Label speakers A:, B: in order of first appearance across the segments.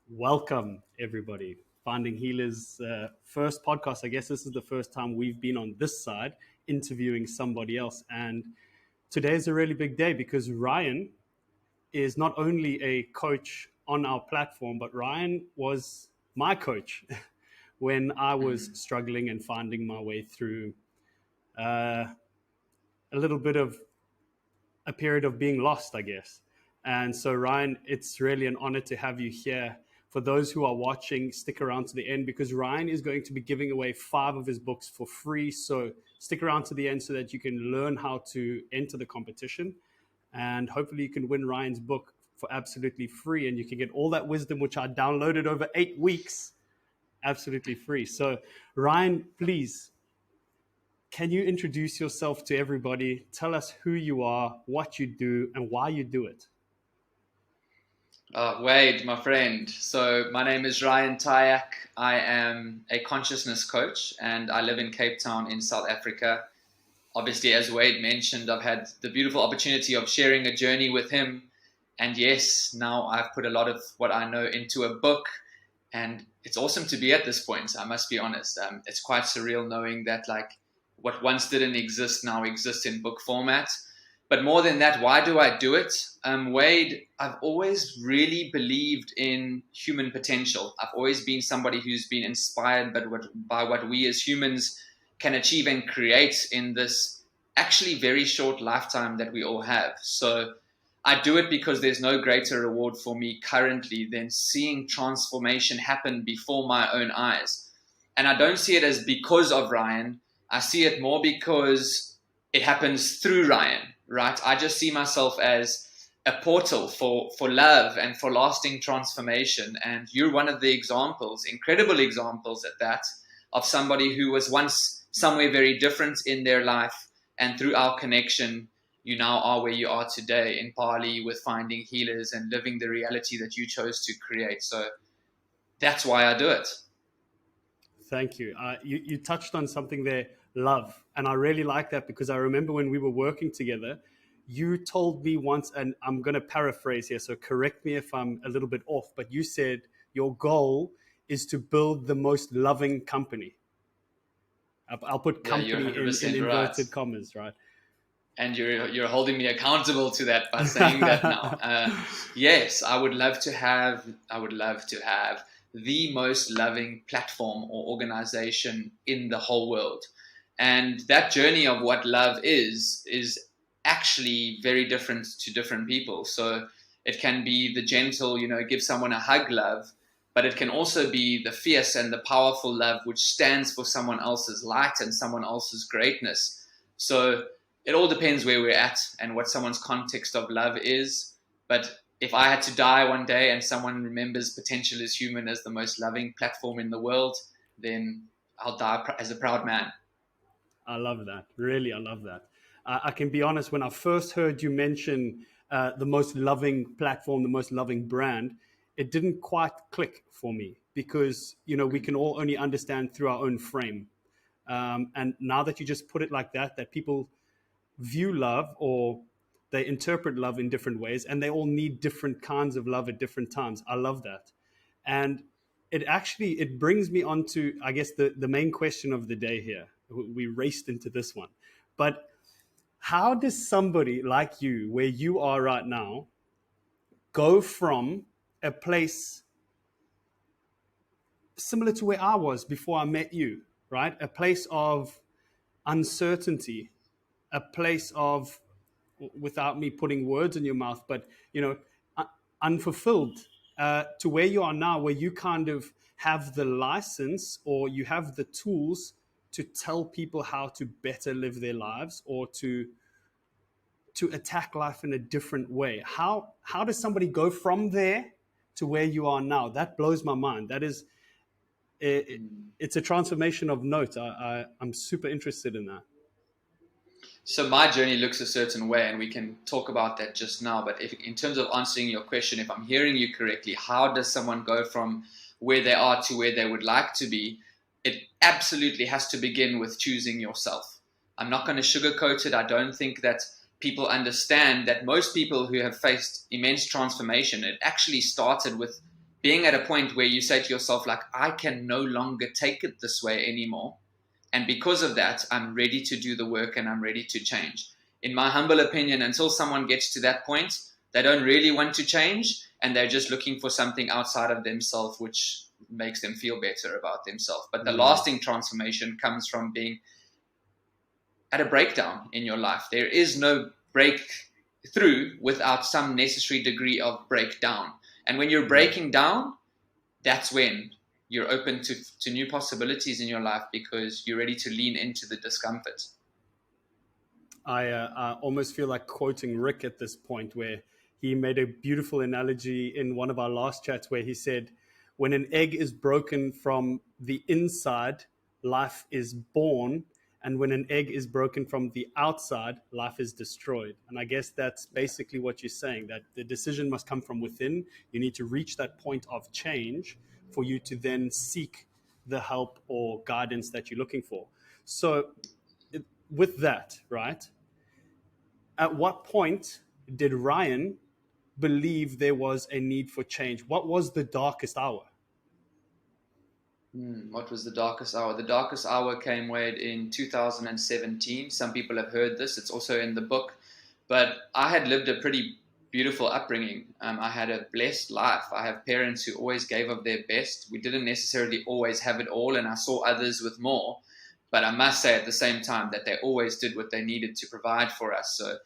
A: Welcome, everybody. Finding Healers' first podcast. I guess this is the first time we've been on this side interviewing somebody else. And today is a really big day because Ryan is not only a coach on our platform, but Ryan was my coach when I was struggling and finding my way through uh, a little bit of a period of being lost, I guess. And so, Ryan, it's really an honor to have you here. For those who are watching, stick around to the end because Ryan is going to be giving away 5 of his books for free. So stick around to the end so that you can learn how to enter the competition. And hopefully you can win Ryan's book for absolutely free. And you can get all that wisdom, which I downloaded over 8 weeks, absolutely free. So, Ryan, please, can you introduce yourself to everybody? Tell us who you are, what you do, and why you do it.
B: Wade, my friend. So my name is Ryan Tyack. I am a consciousness coach and I live in Cape Town in South Africa. Obviously, as Wade mentioned, I've had the beautiful opportunity of sharing a journey with him. And yes, now I've put a lot of what I know into a book. And it's awesome to be at this point, I must be honest. It's quite surreal knowing that like what once didn't exist now exists in book format. But more than that, why do I do it? Wade, I've always really believed in human potential. I've always been somebody who's been inspired by what we as humans can achieve and create in this actually very short lifetime that we all have. So I do it because there's no greater reward for me currently than seeing transformation happen before my own eyes. And I don't see it as because of Ryan. I see it more because it happens through Ryan, right? I just see myself as a portal for love and for lasting transformation. And you're one of the examples, incredible examples at that, of somebody who was once somewhere very different in their life. And through our connection, you now are where you are today in Bali with finding healers and living the reality that you chose to create. So that's why I do it.
A: Thank you. You touched on something there, love. And I really like that because I remember when we were working together, you told me once, and I'm going to paraphrase here, so correct me if I'm a little bit off, but you said your goal is to build the most loving company. I'll put
B: Yeah, you're
A: company in
B: 100% right.
A: inverted commas, right?
B: And you're holding me accountable to that by saying that now. Yes, I would love to have the most loving platform or organization in the whole world. And that journey of what love is actually very different to different people. So it can be the gentle, give someone a hug love, but it can also be the fierce and the powerful love which stands for someone else's light and someone else's greatness. So it all depends where we're at and what someone's context of love is. But if I had to die one day and someone remembers Potential is Human as the most loving platform in the world, then I'll die as a proud man.
A: I love that. Really, I love that. I can be honest, when I first heard you mention the most loving platform, the most loving brand, it didn't quite click for me because, we can all only understand through our own frame. And now that you just put it like that, that people view love or they interpret love in different ways and they all need different kinds of love at different times. I love that. And it brings me on to, I guess, the main question of the day here. We raced into this one. But how does somebody like you, where you are right now, go from a place similar to where I was before I met you, right? A place of uncertainty, a place of, without me putting words in your mouth, but unfulfilled, to where you are now, where you kind of have the license or you have the tools to tell people how to better live their lives or to attack life in a different way. How does somebody go from there to where you are now? That blows my mind. That is, it's a transformation of note. I'm super interested in that.
B: So my journey looks a certain way, and we can talk about that just now. But if, in terms of answering your question, if I'm hearing you correctly, how does someone go from where they are to where they would like to be? It absolutely has to begin with choosing yourself. I'm not going to sugarcoat it. I don't think that people understand that most people who have faced immense transformation, it actually started with being at a point where you say to yourself, like, I can no longer take it this way anymore. And because of that, I'm ready to do the work and I'm ready to change. In my humble opinion, until someone gets to that point, they don't really want to change, and they're just looking for something outside of themselves, which makes them feel better about themselves. But the lasting transformation comes from being at a breakdown in your life. There is no breakthrough without some necessary degree of breakdown. And when you're breaking down, that's when you're open to new possibilities in your life, because you're ready to lean into the discomfort.
A: I almost feel like quoting Rick at this point, where he made a beautiful analogy in one of our last chats where he said, when an egg is broken from the inside, life is born. And when an egg is broken from the outside, life is destroyed. And I guess that's basically what you're saying, that the decision must come from within. You need to reach that point of change for you to then seek the help or guidance that you're looking for. So with that, right? At what point did Ryan believe there was a need for change? What was the darkest hour?
B: What was the darkest hour? The darkest hour came in 2017. Some people have heard this. It's also in the book. But I had lived a pretty beautiful upbringing. I had a blessed life. I have parents who always gave of their best. We didn't necessarily always have it all, and I saw others with more. But I must say at the same time that they always did what they needed to provide for us. So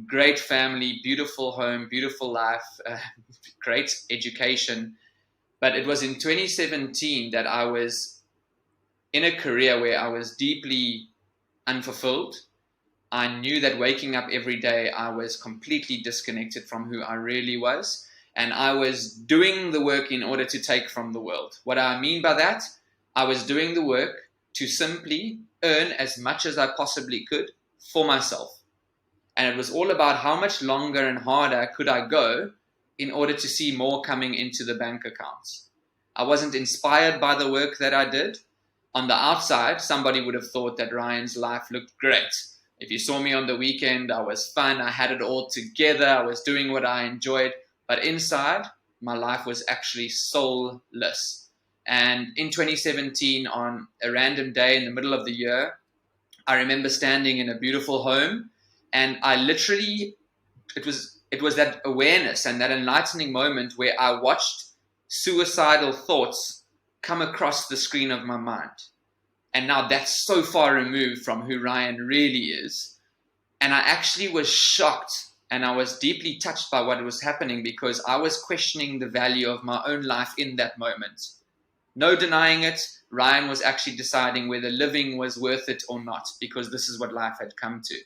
B: great family, beautiful home, beautiful life, great education. But it was in 2017 that I was in a career where I was deeply unfulfilled. I knew that waking up every day, I was completely disconnected from who I really was. And I was doing the work in order to take from the world. What I mean by that, I was doing the work to simply earn as much as I possibly could for myself. And it was all about how much longer and harder could I go in order to see more coming into the bank accounts. I wasn't inspired by the work that I did. On the outside, somebody would have thought that Ryan's life looked great. If you saw me on the weekend, I was fun, I had it all together, I was doing what I enjoyed. But inside, my life was actually soulless. And in 2017, on a random day in the middle of the year, I remember standing in a beautiful home, and I literally, it was that awareness and that enlightening moment where I watched suicidal thoughts come across the screen of my mind. And now that's so far removed from who Ryan really is. And I actually was shocked, and I was deeply touched by what was happening, because I was questioning the value of my own life in that moment. No denying it, Ryan was actually deciding whether living was worth it or not, because this is what life had come to.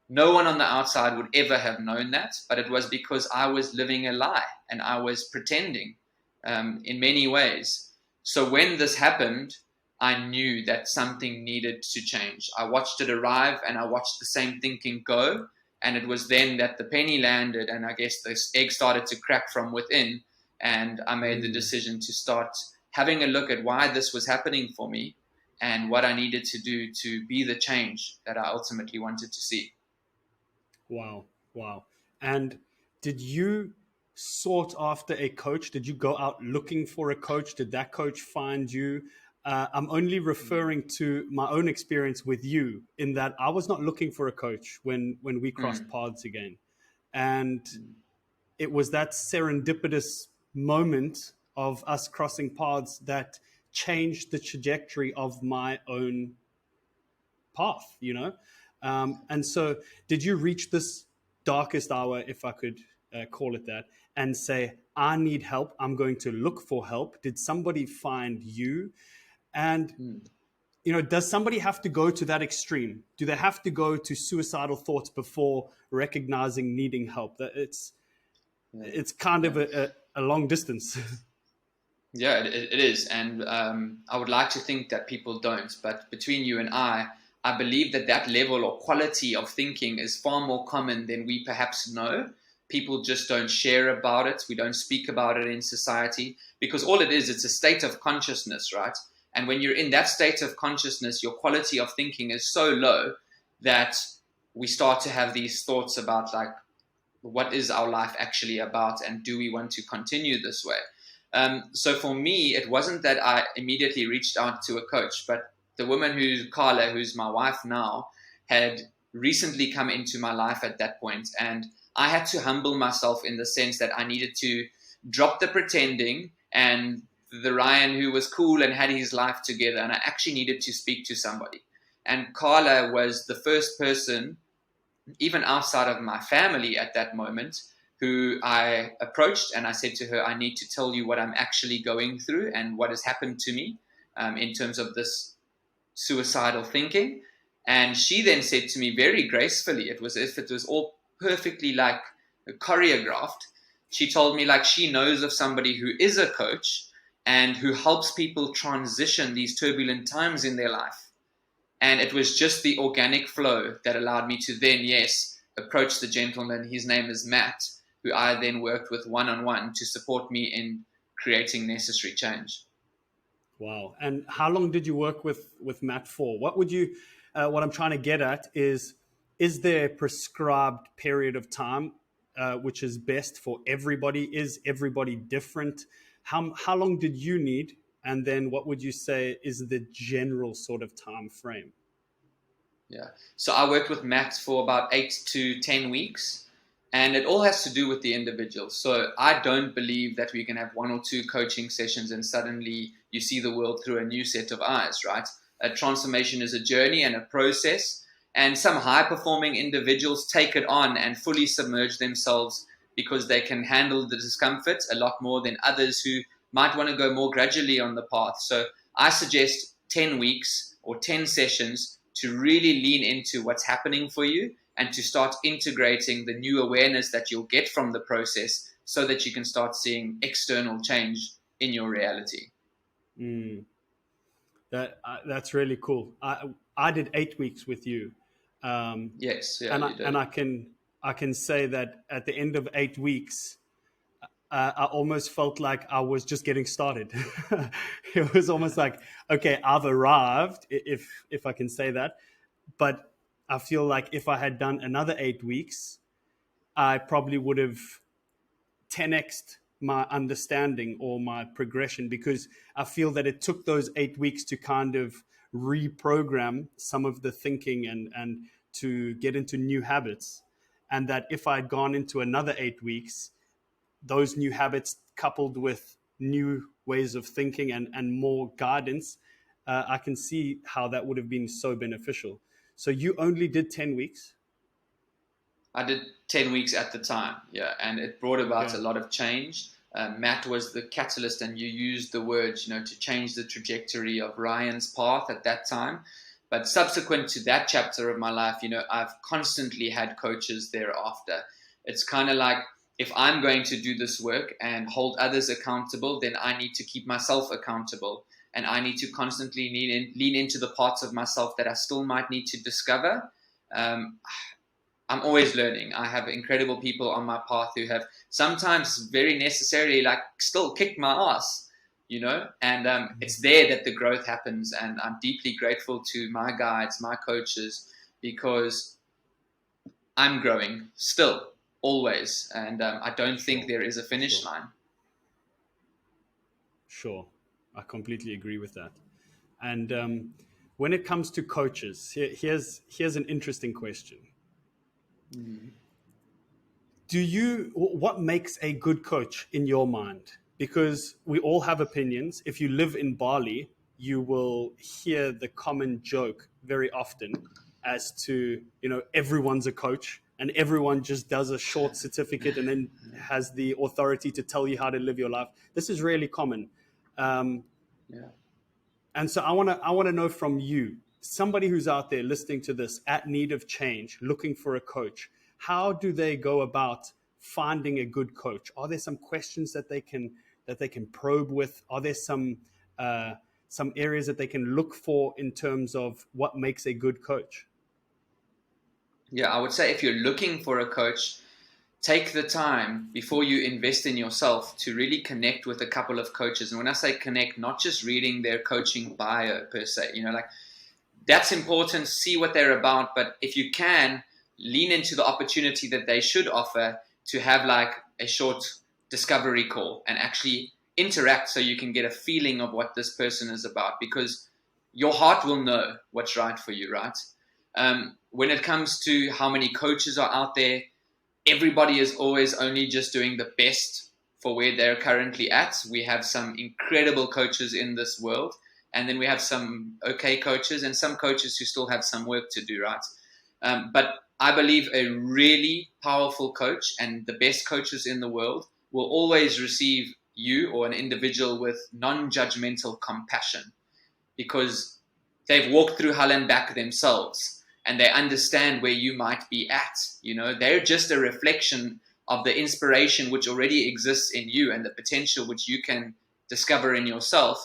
B: No one on the outside would ever have known that, but it was because I was living a lie and I was pretending in many ways. So when this happened, I knew that something needed to change. I watched it arrive and I watched the same thinking go. And it was then that the penny landed, and I guess this egg started to crack from within. And I made the decision to start having a look at why this was happening for me and what I needed to do to be the change that I ultimately wanted to see.
A: Wow. Wow. And did you sought after a coach? Did you go out looking for a coach? Did that coach find you? I'm only referring to my own experience with you, in that I was not looking for a coach when we crossed paths again. And it was that serendipitous moment of us crossing paths that changed the trajectory of my own path, you know? And so did you reach this darkest hour, if I could call it that, and say, I need help, I'm going to look for help? Did somebody find you? And, you know, does somebody have to go to that extreme? Do they have to go to suicidal thoughts before recognizing needing help? That it's kind of a long distance.
B: Yeah, it is. And I would like to think that people don't. But between you and I believe that level or quality of thinking is far more common than we perhaps know. People just don't share about it. We don't speak about it in society, because all it is, it's a state of consciousness, right? And when you're in that state of consciousness, your quality of thinking is so low that we start to have these thoughts about, like, what is our life actually about, and do we want to continue this way? So for me, it wasn't that I immediately reached out to a coach, but the woman Carla, who's my wife now, had recently come into my life at that point, and I had to humble myself in the sense that I needed to drop the pretending and the Ryan who was cool and had his life together, and I actually needed to speak to somebody. And Carla was the first person, even outside of my family at that moment, who I approached, and I said to her, I need to tell you what I'm actually going through and what has happened to me in terms of this suicidal thinking. And she then said to me very gracefully, it was as if it was all perfectly like choreographed. She told me like she knows of somebody who is a coach and who helps people transition these turbulent times in their life. And it was just the organic flow that allowed me to then, yes, approach the gentleman. His name is Matt, who I then worked with one-on-one to support me in creating necessary change.
A: Wow. And how long did you work with Matt for? What I'm trying to get at is there a prescribed period of time which is best for everybody? Is everybody different? How long did you need? And then what would you say is the general sort of time frame?
B: Yeah. So I worked with Matt for about 8 to 10 weeks, and it all has to do with the individual. So I don't believe that we can have one or two coaching sessions and suddenly you see the world through a new set of eyes, right? A transformation is a journey and a process, and some high performing individuals take it on and fully submerge themselves because they can handle the discomfort a lot more than others who might want to go more gradually on the path. So I suggest 10 weeks or 10 sessions to really lean into what's happening for you and to start integrating the new awareness that you'll get from the process so that you can start seeing external change in your reality.
A: Mm, that's really cool. I did 8 weeks with you,
B: Yes, yeah,
A: and
B: you did.
A: I can say that at the end of 8 weeks, I almost felt like I was just getting started. It was almost like, okay, I've arrived, if I can say that. But I feel like if I had done another 8 weeks, I probably would have 10x'd my understanding or my progression, because I feel that it took those 8 weeks to kind of reprogram some of the thinking and to get into new habits. And that if I had gone into another 8 weeks, those new habits coupled with new ways of thinking and more guidance, I can see how that would have been so beneficial. So you only did 10 weeks?
B: I did 10 weeks at the time, yeah, and it brought about
A: Okay.
B: a lot of change. Matt was the catalyst, and you used the words, to change the trajectory of Ryan's path at that time. But subsequent to that chapter of my life, I've constantly had coaches thereafter. It's kind of like if I'm going to do this work and hold others accountable, then I need to keep myself accountable. And I need to constantly lean into the parts of myself that I still might need to discover. Um, I'm always learning. I have incredible people on my path who have sometimes very necessarily like still kicked my ass, and it's there that the growth happens. And I'm deeply grateful to my guides, my coaches, because I'm growing still, always. And I don't think
A: Sure.
B: there is a finish
A: Sure.
B: line.
A: Sure. I completely agree with that. And when it comes to coaches, here's an interesting question.
B: Mm.
A: What makes a good coach in your mind? Because we all have opinions. If you live in Bali, you will hear the common joke very often as to, everyone's a coach and everyone just does a short certificate and then has the authority to tell you how to live your life. This is really common. Um,
B: Yeah.
A: and so I want to know from you, somebody who's out there listening to this at need of change, looking for a coach, how do they go about finding a good coach? Are there some questions that they can probe with? Are there some areas that they can look for in terms of what makes a good coach?
B: Yeah, I would say if you're looking for a coach, take the time before you invest in yourself to really connect with a couple of coaches. And when I say connect, not just reading their coaching bio per se, like that's important, see what they're about. But if you can, lean into the opportunity that they should offer to have like a short discovery call and actually interact so you can get a feeling of what this person is about, because your heart will know what's right for you, right? When it comes to how many coaches are out there, everybody is always only just doing the best for where they're currently at. We have some incredible coaches in this world, and then we have some okay coaches and some coaches who still have some work to do, right? But I believe a really powerful coach and the best coaches in the world will always receive you or an individual with non-judgmental compassion, because they've walked through hell and back themselves, and they understand where you might be at. They're just a reflection of the inspiration which already exists in you and the potential which you can discover in yourself.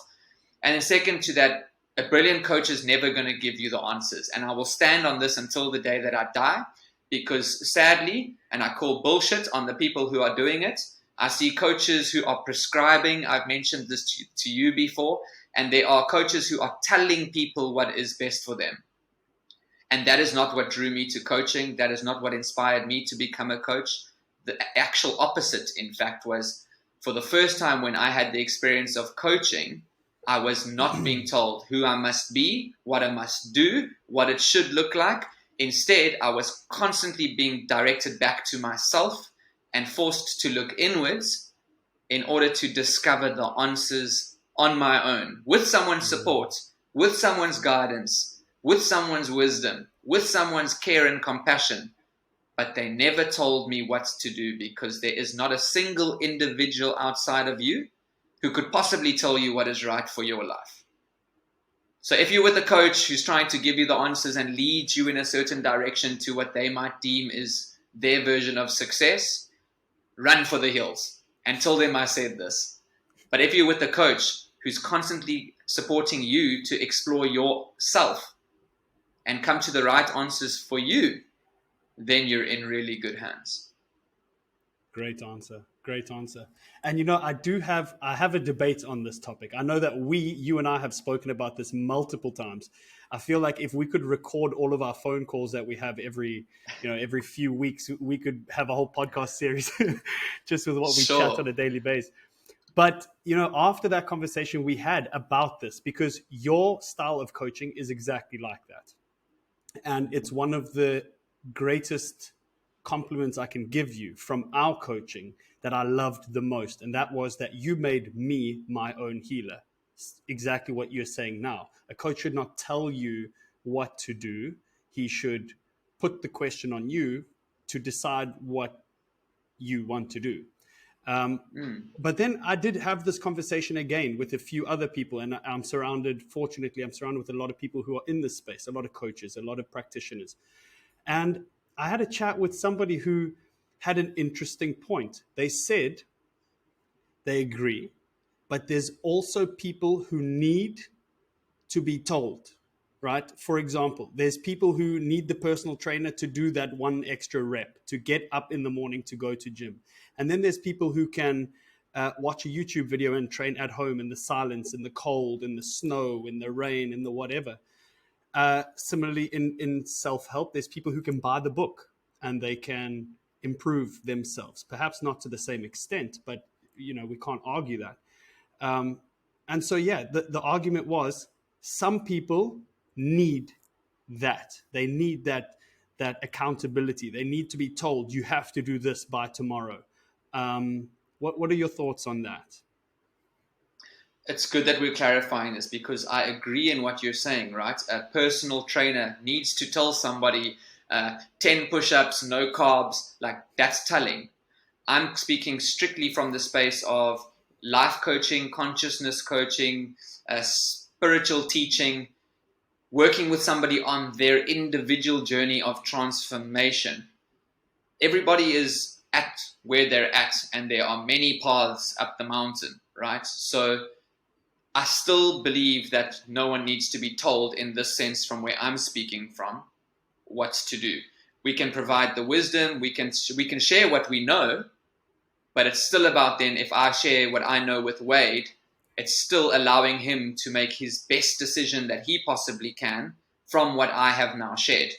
B: And then second to that, a brilliant coach is never going to give you the answers. And I will stand on this until the day that I die, because sadly, and I call bullshit on the people who are doing it, I see coaches who are prescribing. I've mentioned this to you before. And there are coaches who are telling people what is best for them. And that is not what drew me to coaching. That is not what inspired me to become a coach. The actual opposite, in fact, was for the first time when I had the experience of coaching, I was not being told who I must be, what I must do, what it should look like. Instead, I was constantly being directed back to myself and forced to look inwards in order to discover the answers on my own, with someone's support, with someone's guidance, with someone's wisdom, with someone's care and compassion. But they never told me what to do, because there is not a single individual outside of you who could possibly tell you what is right for your life. So if you're with a coach who's trying to give you the answers and lead you in a certain direction to what they might deem is their version of success, run for the hills and tell them I said this. But if you're with a coach who's constantly supporting you to explore yourself and come to the right answers for you, then you're in really good hands.
A: Great answer. Great answer. And I have a debate on this topic. I know that you and I have spoken about this multiple times. I feel like if we could record all of our phone calls that we have every few weeks, we could have a whole podcast series just with what we chat on a daily basis. But, after that conversation we had about this, because your style of coaching is exactly like that. And it's one of the greatest compliments I can give you from our coaching that I loved the most. And that was that you made me my own healer. Exactly what you're saying now. A coach should not tell you what to do. He should put the question on you to decide what you want to do. But then I did have this conversation again with a few other people, and fortunately, I'm surrounded with a lot of people who are in this space, a lot of coaches, a lot of practitioners. And I had a chat with somebody who had an interesting point. They said they agree, but there's also people who need to be told, right? For example, there's people who need the personal trainer to do that one extra rep, to get up in the morning to go to gym. And then there's people who can watch a YouTube video and train at home in the silence, in the cold, in the snow, in the rain, in the whatever. Similarly, in self-help, there's people who can buy the book and they can improve themselves. Perhaps not to the same extent, but we can't argue that. And so, the argument was some people need that. They need that accountability. They need to be told, you have to do this by tomorrow. What are your thoughts on that?
B: It's good that we're clarifying this, because I agree in what you're saying, right? A personal trainer needs to tell somebody 10 push-ups, no carbs, like that's telling. I'm speaking strictly from the space of life coaching, consciousness coaching, spiritual teaching, working with somebody on their individual journey of transformation. Everybody is at where they're at, and there are many paths up the mountain, right? So I still believe that no one needs to be told, in this sense, from where I'm speaking from, what to do. We can provide the wisdom, we can share what we know, but it's still about then, if I share what I know with Wade, it's still allowing him to make his best decision that he possibly can from what I have now shared.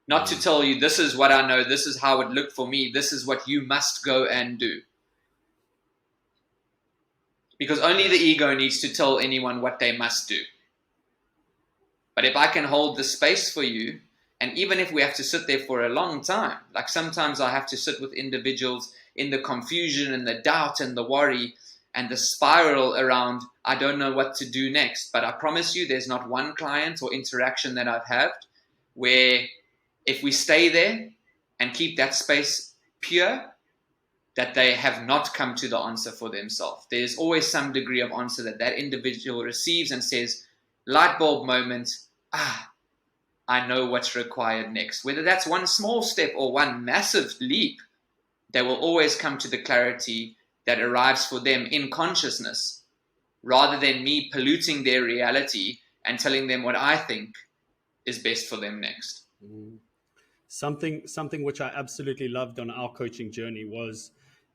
B: Not to tell you, this is what I know, this is how it looked for me, this is what you must go and do. because only the ego needs to tell anyone what they must do. But if I can hold the space for you, and even if we have to sit there for a long time, like sometimes I have to sit with individuals in the confusion and the doubt and the worry and the spiral around, I don't know what to do next. But I promise you, there's not one client or interaction that I've had where if we stay there and keep that space pure, that they have not come to the answer for themselves. There's always some degree of answer that that individual receives and says, light bulb moment, I know what's required next. Whether that's one small step or one massive leap, they will always come to the clarity that arrives for them in consciousness, rather than me polluting their reality and telling them what I think is best for them next.
A: Something which I absolutely loved on our coaching journey was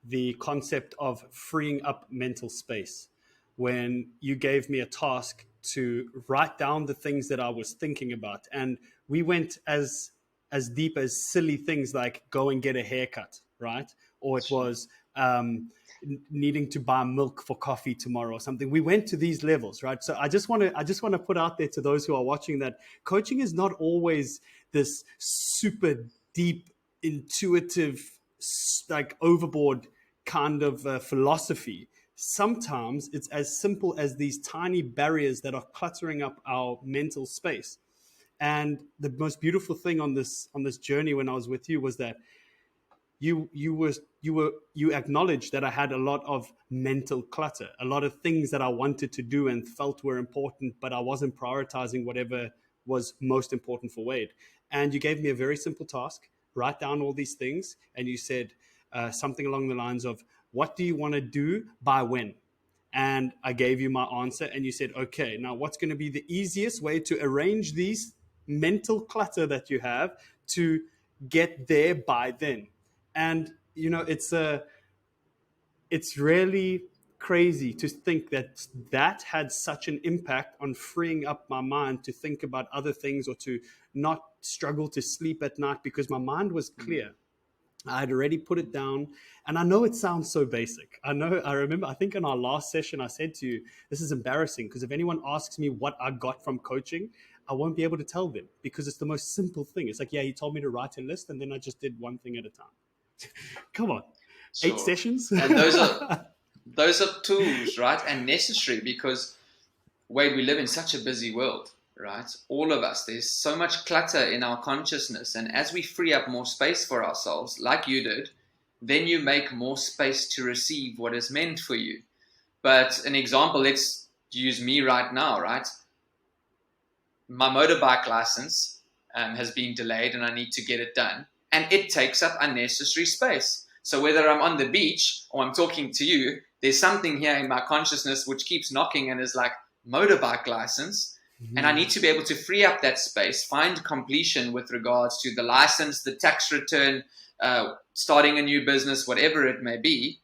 A: the concept of freeing up mental space. When you gave me a task to write down the things that I was thinking about, and we went as deep as silly things like go and get a haircut, right? Or it was needing to buy milk for coffee tomorrow or something. We went to these levels, right? So I just want to put out there to those who are watching that coaching is not always this super deep, intuitive, like overboard kind of philosophy. Sometimes it's as simple as these tiny barriers that are cluttering up our mental space. And the most beautiful thing on this journey when I was with you was that you acknowledged that I had a lot of mental clutter, a lot of things that I wanted to do and felt were important, but I wasn't prioritizing whatever was most important for Wade. And you gave me a very simple task: write down all these things, and you said something along the lines of, "What do you want to do by when?" And I gave you my answer, and you said, "Okay, now what's going to be the easiest way to arrange these mental clutter that you have to get there by then?" And it's really crazy to think that that had such an impact on freeing up my mind to think about other things, or to not struggle to sleep at night because my mind was clear. I had already put it down. And I know it sounds so basic. I remember, I think in our last session, I said to you, this is embarrassing because if anyone asks me what I got from coaching, I won't be able to tell them because it's the most simple thing. It's like, yeah, he told me to write a list and then I just did one thing at a time. Come on, 8 sessions.
B: And those are tools, right? And necessary, because Wade, we live in such a busy world, right? All of us, there's so much clutter in our consciousness. And as we free up more space for ourselves, like you did, then you make more space to receive what is meant for you. But an example, let's use me right now, right? My motorbike license has been delayed and I need to get it done. And it takes up unnecessary space. So whether I'm on the beach or I'm talking to you, there's something here in my consciousness which keeps knocking and is like, motorbike license. And I need to be able to free up that space, find completion with regards to the license, the tax return, starting a new business, whatever it may be,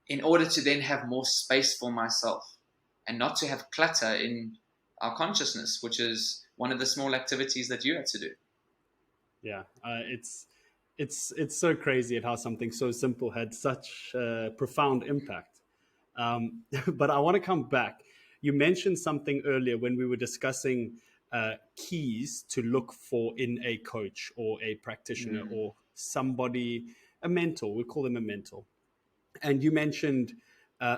B: in order to then have more space for myself and not to have clutter in our consciousness, which is one of the small activities that you had to do.
A: Yeah, it's so crazy at how something so simple had such profound impact. But I want to come back. You mentioned something earlier when we were discussing keys to look for in a coach or a practitioner or somebody, a mentor. We call them a mentor. And you mentioned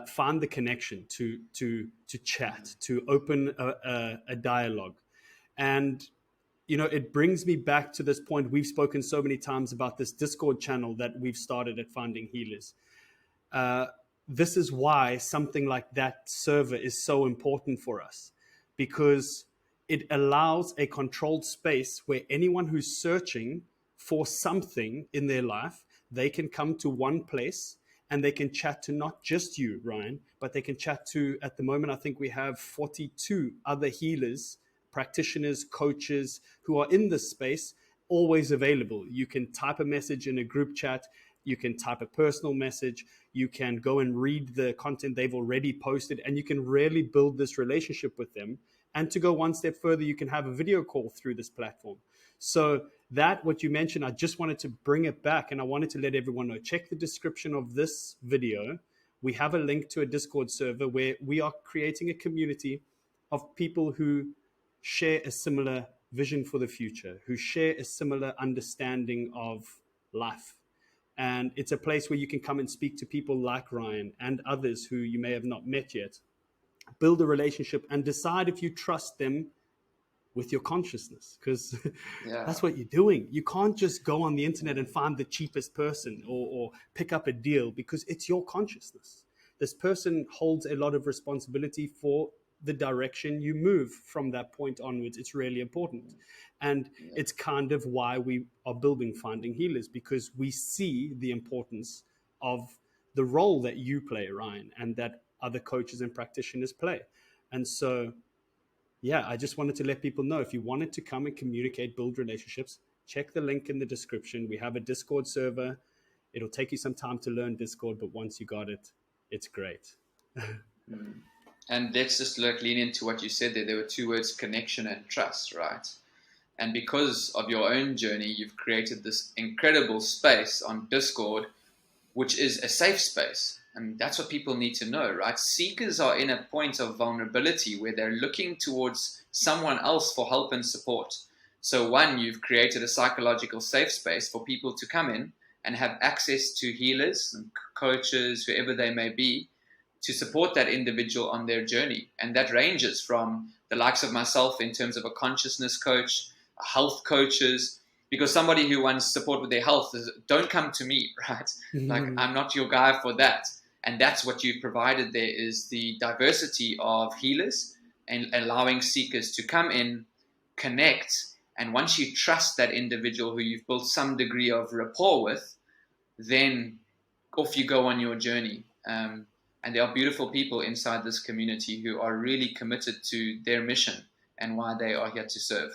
A: find the connection to chat, to open a dialogue. And it brings me back to this point. We've spoken so many times about this Discord channel that we've started at Finding Healers. This is why something like that server is so important for us, because it allows a controlled space where anyone who's searching for something in their life, they can come to one place and they can chat to not just you, Ryan, but they can chat to, at the moment, I think we have 42 other healers, practitioners, coaches who are in this space, always available. You can type a message in a group chat. You can type a personal message. You can go and read the content they've already posted, and you can really build this relationship with them. And to go one step further, you can have a video call through this platform. So that, what you mentioned, I just wanted to bring it back, and I wanted to let everyone know. Check the description of this video. we have a link to a Discord server where we are creating a community of people who share a similar vision for the future, who share a similar understanding of life. And it's a place where you can come and speak to people like Ryan and others who you may have not met yet, build a relationship and decide if you trust them with your consciousness, because
B: Yeah.
A: that's what you're doing. You can't just go on the internet and find the cheapest person, or pick up a deal, because it's your consciousness. This person holds a lot of responsibility for the direction you move from that point onwards. It's really important. And
B: Yeah.
A: it's kind of why we are building Finding Healers, because we see the importance of the role that you play, Ryan, and that other coaches and practitioners play. And so yeah, I just wanted to let people know, if you wanted to come and communicate, build relationships, check the link in the description. We have a Discord server. It'll take you some time to learn Discord, but once you got it, it's great.
B: Mm. And let's just lean into what you said there. There were two words: connection and trust, right? And because of your own journey, you've created this incredible space on Discord, which is a safe space. And that's what people need to know, right? Seekers are in a point of vulnerability where they're looking towards someone else for help and support. So, one, you've created a psychological safe space for people to come in and have access to healers and coaches, whoever they may be, to support that individual on their journey. And that ranges from the likes of myself in terms of a consciousness coach, health coaches, because somebody who wants support with their health don't come to me, right? Like, I'm not your guy for that. And that's what you've provided there, is the diversity of healers and allowing seekers to come in, connect. And once you trust that individual who you've built some degree of rapport with, then off you go on your journey. And there are beautiful people inside this community who are really committed to their mission and why they are here to serve.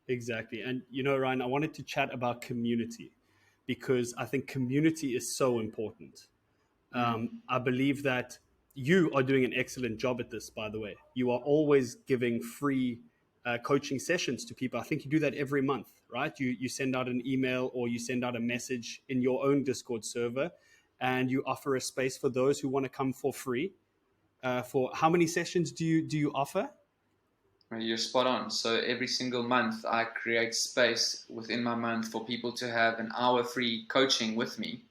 A: Exactly. And Ryan, I wanted to chat about community, because I think community is so important.
B: Mm.
A: I believe that you are doing an excellent job at this, by the way. You are always giving free coaching sessions to people. I think you do that every month, right? You send out an email or you send out a message in your own Discord server, and you offer a space for those who want to come for free. For how many sessions do you offer?
B: You're spot on. So every single month, I create space within my month for people to have an hour free coaching with me,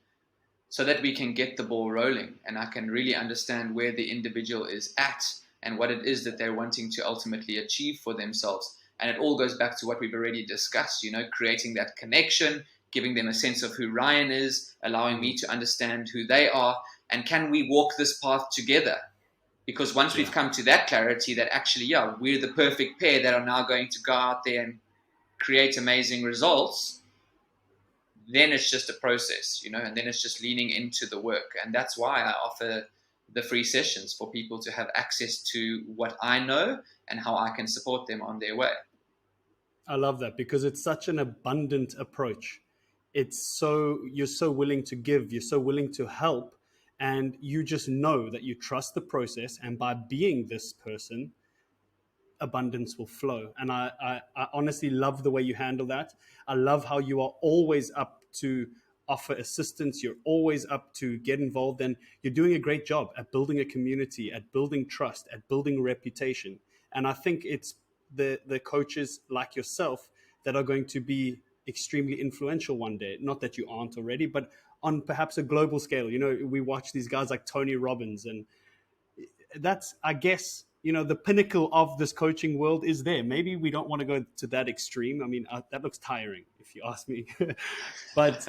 B: so that we can get the ball rolling and I can really understand where the individual is at and what it is that they're wanting to ultimately achieve for themselves. And it all goes back to what we've already discussed, creating that connection, giving them a sense of who Ryan is, allowing me to understand who they are, and can we walk this path together? Because once we've
A: Yeah.
B: come to that clarity that actually, yeah, we're the perfect pair that are now going to go out there and create amazing results, then it's just a process, and then it's just leaning into the work. And that's why I offer the free sessions for people to have access to what I know and how I can support them on their way.
A: I love that, because it's such an abundant approach. You're so willing to give, you're so willing to help, and you just know that you trust the process, and by being this person, abundance will flow. And I honestly love the way you handle that. I love how you are always up to offer assistance. You're always up to get involved, and you're doing a great job at building a community, at building trust, at building reputation. And I think it's the coaches like yourself that are going to be extremely influential one day. Not that you aren't already, but on perhaps a global scale. We watch these guys like Tony Robbins, and that's, I guess, the pinnacle of this coaching world is there. Maybe we don't want to go to that extreme. I mean, that looks tiring, if you ask me. But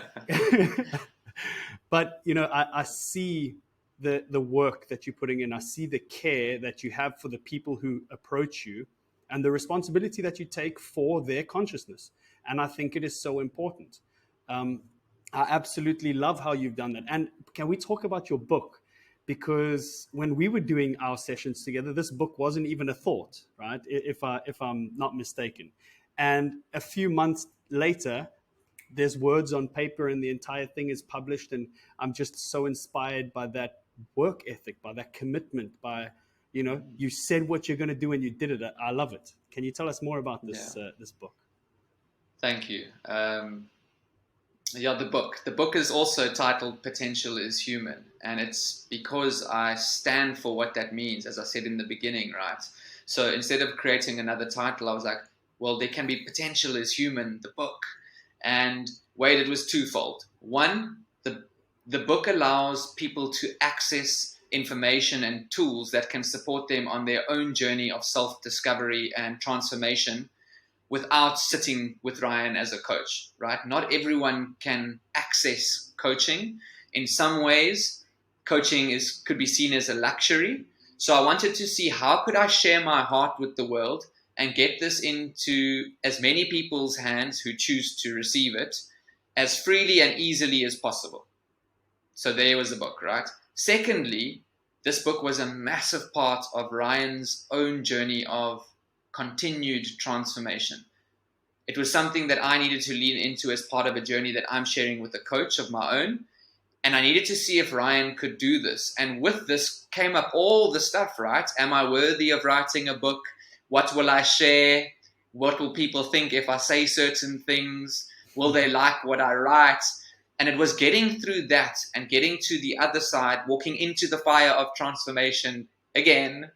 A: but I see the work that you're putting in. I see the care that you have for the people who approach you, and the responsibility that you take for their consciousness. And I think it is so important. um, I absolutely love how you've done that. And can we talk about your book? Because when we were doing our sessions together, this book wasn't even a thought, right? If I'm not mistaken. And a few months later, there's words on paper and the entire thing is published. And I'm just so inspired by that work ethic, by that commitment, by, you said what you're going to do and you did it. I love it. Can you tell us more about
B: Yeah,
A: this book?
B: thank you. Yeah, the book. The book is also titled Potential is Human. And it's because I stand for what that means, as I said in the beginning, right? So instead of creating another title, I was like, well, there can be Potential is Human, the book. And Wade, it was twofold. One, the book allows people to access information and tools that can support them on their own journey of self discovery and transformation without sitting with Ryan as a coach, right? Not everyone can access coaching. In some ways, coaching could be seen as a luxury. So I wanted to see how could I share my heart with the world and get this into as many people's hands who choose to receive it as freely and easily as possible. So there was the book, right? Secondly, this book was a massive part of Ryan's own journey of continued transformation. It was something that I needed to lean into as part of a journey that I'm sharing with a coach of my own. And I needed to see if Ryan could do this. And with this came up all the stuff, right? Am I worthy of writing a book? What will I share? What will people think if I say certain things? Will they like what I write? And it was getting through that and getting to the other side, walking into the fire of transformation again,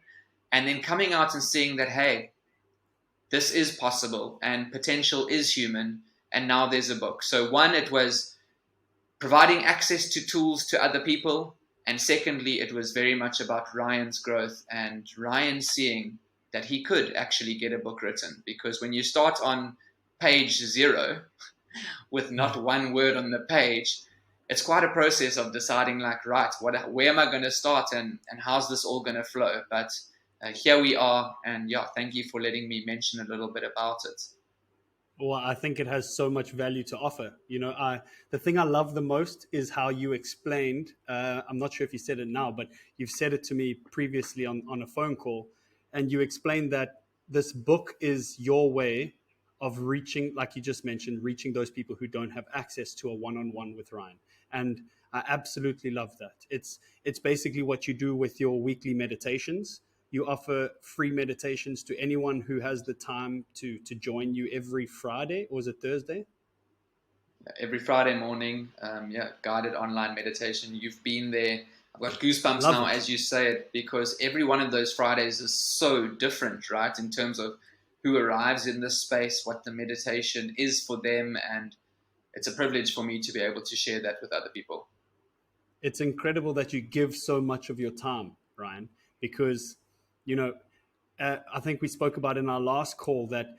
B: and then coming out and seeing that, hey, this is possible and potential is human. And now there's a book. So one, it was providing access to tools to other people. And secondly, it was very much about Ryan's growth and Ryan seeing that he could actually get a book written. Because when you start on page 0 with not one word on the page, it's quite a process of deciding, like, right, where am I going to start and how's this all going to flow? But here we are. And yeah, thank you for letting me mention a little bit about it.
A: Well, I think it has so much value to offer. The thing I love the most is how you explained. I'm not sure if you said it now, but you've said it to me previously on a phone call, and you explained that this book is your way of reaching, like you just mentioned, reaching those people who don't have access to a one-on-one with Ryan. And I absolutely love that. It's basically what you do with your weekly meditations. You offer free meditations to anyone who has the time to join you every Friday, or is it Thursday?
B: Every Friday morning, yeah, guided online meditation. You've been there. I've got goosebumps
A: Love
B: now
A: it.
B: as you say it, because every one of those Fridays is so different, right? In terms of who arrives in this space, what the meditation is for them. And it's a privilege for me to be able to share that with other people.
A: It's incredible that you give so much of your time, Ryan, because, you know, I think we spoke about in our last call that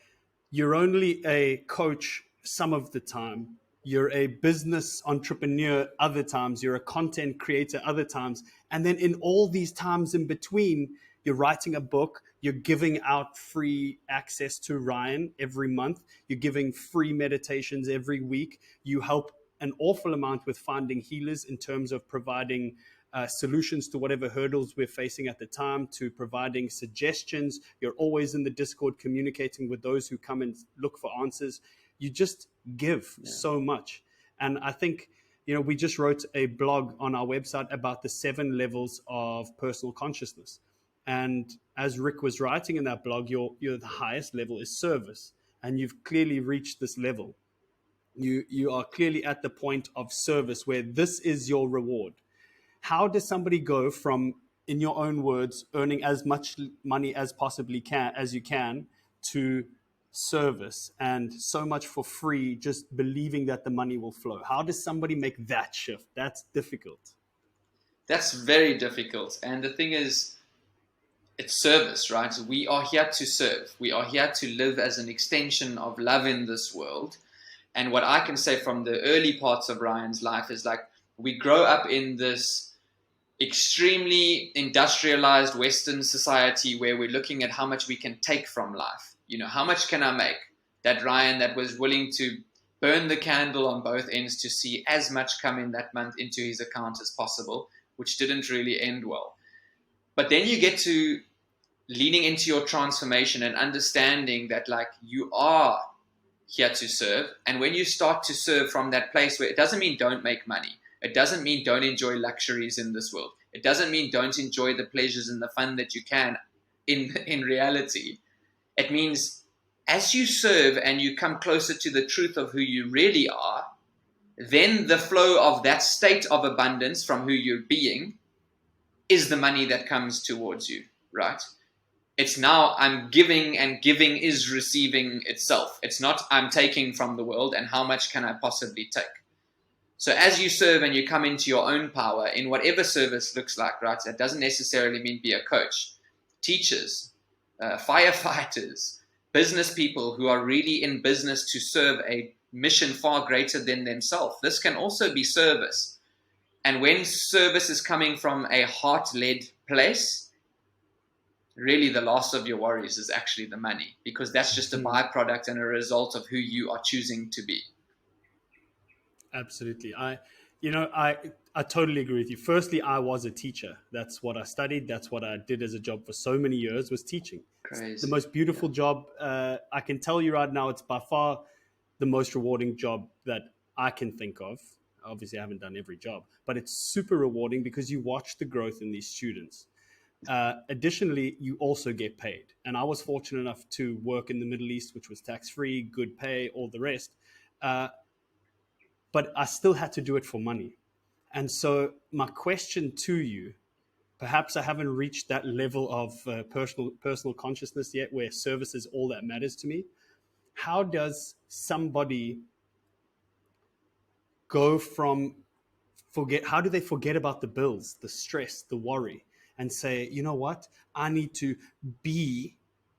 A: you're only a coach some of the time. You're a business entrepreneur other times. You're a content creator other times. And then in all these times in between, you're writing a book. You're giving out free access to Ryan every month. You're giving free meditations every week. You help an awful amount with finding healers in terms of providing solutions to whatever hurdles we're facing at the time, to providing suggestions. You're always in the Discord communicating with those who come and look for answers. You just give
B: Yeah.
A: so much. And I think, we just wrote a blog on our website about the 7 levels of personal consciousness. And as Rick was writing in that blog, the highest level is service. And you've clearly reached this level. You are clearly at the point of service where this is your reward. How does somebody go from, in your own words, earning as much money as possibly can as you can, to service and so much for free, just believing that the money will flow? How does somebody make that shift? That's difficult.
B: That's very difficult. And the thing is, it's service, right? We are here to serve. We are here to live as an extension of love in this world. And what I can say from the early parts of Ryan's life is, like, we grow up in this extremely industrialized Western society where we're looking at how much we can take from life. How much can I make? That Ryan that was willing to burn the candle on both ends to see as much come in that month into his account as possible, which didn't really end well. But then you get to leaning into your transformation and understanding that, like, you are here to serve. And when you start to serve from that place where it doesn't mean don't make money, it doesn't mean don't enjoy luxuries in this world, it doesn't mean don't enjoy the pleasures and the fun that you can in reality. It means as you serve and you come closer to the truth of who you really are, then the flow of that state of abundance from who you're being is the money that comes towards you, right? It's now I'm giving, and giving is receiving itself. It's not I'm taking from the world and how much can I possibly take. So as you serve and you come into your own power in whatever service looks like, right? That doesn't necessarily mean be a coach. Teachers, firefighters, business people who are really in business to serve a mission far greater than themselves. This can also be service. And when service is coming from a heart-led place, really the last of your worries is actually the money, because that's just a byproduct and a result of who you are choosing to be.
A: Absolutely. I totally agree with you. Firstly, I was a teacher. That's what I studied. That's what I did as a job for so many years, was teaching. It's the
B: Crazy.
A: most beautiful job. I can tell you right now, it's by far the most rewarding job that I can think of. Obviously, I haven't done every job, but it's super rewarding because you watch the growth in these students. Additionally, you also get paid. And I was fortunate enough to work in the Middle East, which was tax-free, good pay, all the rest. But I still had to do it for money. And so my question to you, perhaps I haven't reached that level of personal consciousness yet where service is all that matters to me. How does somebody go from how do they forget about the bills, the stress, the worry, and say, you know what, I need to be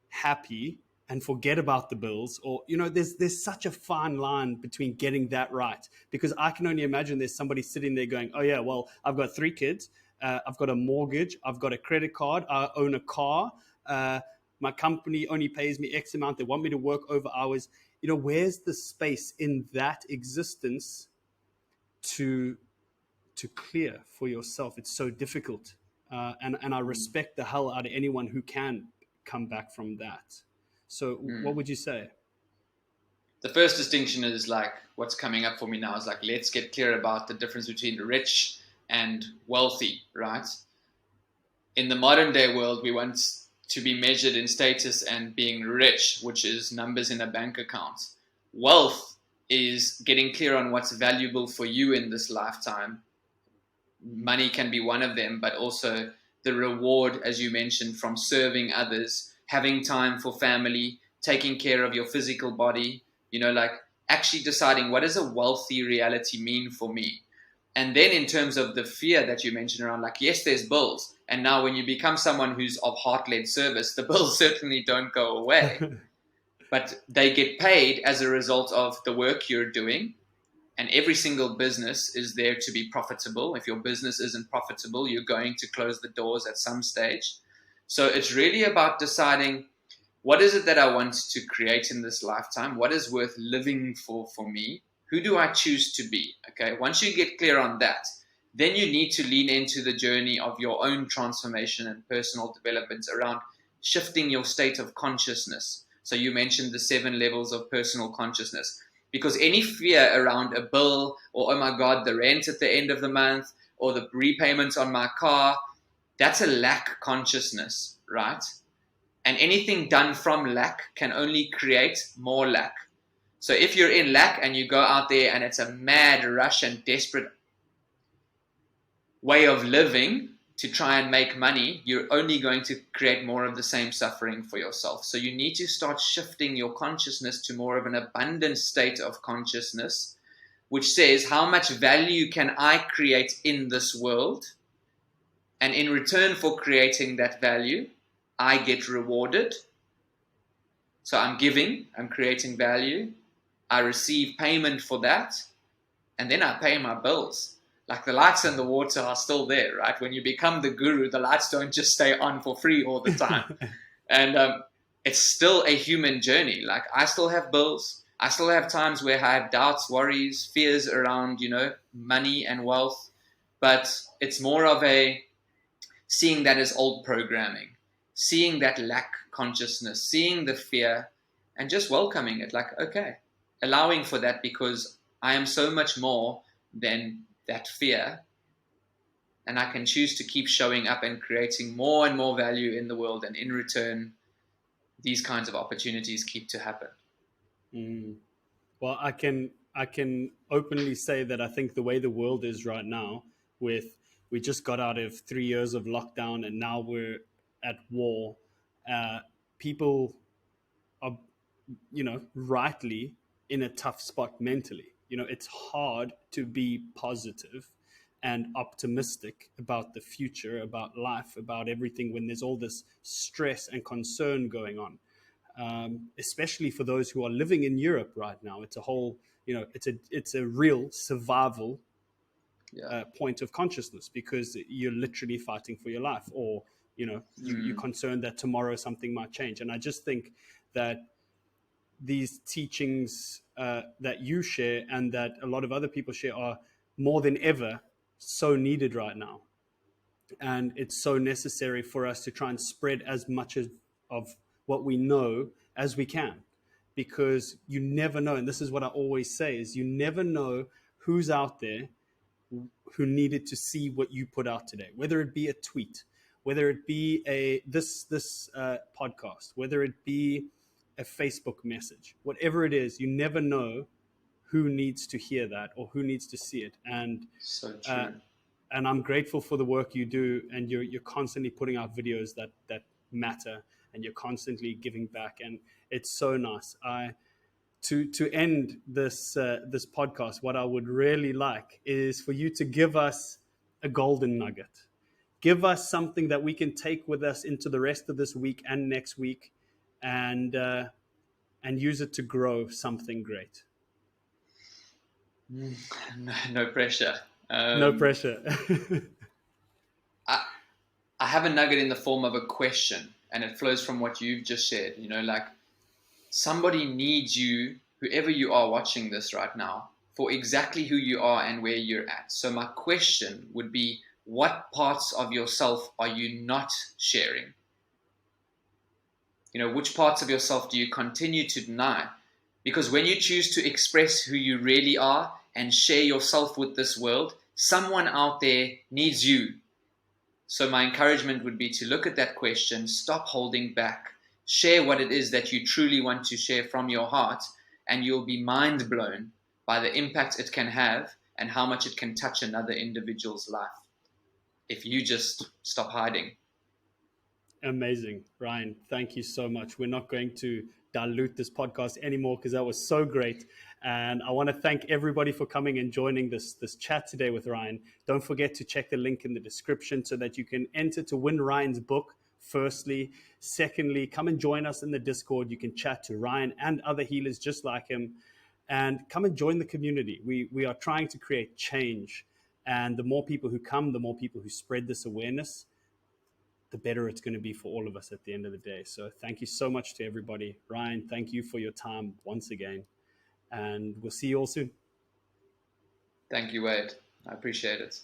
A: happy and forget about the bills? Or, there's such a fine line between getting that right, because I can only imagine there's somebody sitting there going, oh yeah, well, I've got 3 kids, I've got a mortgage, I've got a credit card, I own a car, my company only pays me X amount, they want me to work over hours. Where's the space in that existence to clear for yourself? It's so difficult, and I respect the hell out of anyone who can come back from that. So what would you say?
B: The first distinction is like what's coming up for me now is like, let's get clear about the difference between rich and wealthy, right? In the modern day world, we want to be measured in status and being rich, which is numbers in a bank account. Wealth is getting clear on what's valuable for you in this lifetime. Money can be one of them, but also the reward, as you mentioned, from serving others, having time for family, taking care of your physical body, like actually deciding what does a wealthy reality mean for me. And then in terms of the fear that you mentioned around, like, yes, there's bills. And now when you become someone who's of heart-led service, the bills certainly don't go away, but they get paid as a result of the work you're doing. And every single business is there to be profitable. If your business isn't profitable, you're going to close the doors at some stage. So it's really about deciding, what is it that I want to create in this lifetime? What is worth living for me? Who do I choose to be? Okay, once you get clear on that, then you need to lean into the journey of your own transformation and personal development around shifting your state of consciousness. So you mentioned the 7 levels of personal consciousness, because any fear around a bill, or, oh my God, the rent at the end of the month, or the repayments on my car, that's a lack consciousness, right? And anything done from lack can only create more lack. So if you're in lack and you go out there and it's a mad rush and desperate way of living to try and make money, you're only going to create more of the same suffering for yourself. So you need to start shifting your consciousness to more of an abundant state of consciousness, which says, how much value can I create in this world? And in return for creating that value, I get rewarded. So I'm giving, I'm creating value, I receive payment for that, and then I pay my bills. Like the lights and the water are still there, right? When you become the guru, the lights don't just stay on for free all the time. And it's still a human journey. Like I still have bills. I still have times where I have doubts, worries, fears around, money and wealth. But it's more of a seeing that as old programming, seeing that lack consciousness, seeing the fear, and just welcoming it. Like, okay, allowing for that, because I am so much more than that fear, and I can choose to keep showing up and creating more and more value in the world, and in return, these kinds of opportunities keep to happen.
A: Mm. Well, I I can openly say that I think the way the world is right now, with we just got out of 3 years of lockdown and now we're at war, uh, people are, rightly in a tough spot mentally. It's hard to be positive and optimistic about the future, about life, about everything when there's all this stress and concern going on. Especially for those who are living in Europe right now, it's a whole, it's a real survival
B: Yeah.
A: point of consciousness because you're literally fighting for your life, or you're
B: Mm.
A: concerned that tomorrow something might change. And I just think that these teachings that you share and that a lot of other people share are more than ever so needed right now. And it's so necessary for us to try and spread as much of what we know as we can, because you never know. And this is what I always say, is you never know who's out there who needed to see what you put out today, whether it be a tweet, whether it be this podcast, whether it be a Facebook message, whatever it is. You never know who needs to hear that or who needs to see it.
B: So
A: Uh,
B: true.
A: and I'm grateful for the work you do, and you're constantly putting out videos that matter, and you're constantly giving back, and it's so nice. To end this podcast, what I would really like is for you to give us a golden nugget. Give us something that we can take with us into the rest of this week and next week, and use it to grow something great.
B: Mm. No, no pressure.
A: No
B: Um,
A: pressure.
B: I, I have a nugget in the form of a question, and it flows from what you've just shared. Like somebody needs you, whoever you are watching this right now, for exactly who you are and where you're at. So my question would be, what parts of yourself are you not sharing? Which parts of yourself do you continue to deny? Because when you choose to express who you really are and share yourself with this world, someone out there needs you. So my encouragement would be to look at that question, stop holding back, share what it is that you truly want to share from your heart, and you'll be mind blown by the impact it can have and how much it can touch another individual's life if you just stop hiding.
A: Amazing, Ryan. Thank you so much. We're not going to dilute this podcast anymore because that was so great. And I want to thank everybody for coming and joining this chat today with Ryan. Don't forget to check the link in the description so that you can enter to win Ryan's book. Firstly, secondly, come and join us in the Discord. You can chat to Ryan and other healers just like him, and come and join the community. We are trying to create change, and the more people who come, the more people who spread this awareness, the better it's going to be for all of us at the end of the day. So thank you so much to everybody. Ryan, thank you for your time once again. And we'll see you all soon.
B: Thank you, Wade. I appreciate it.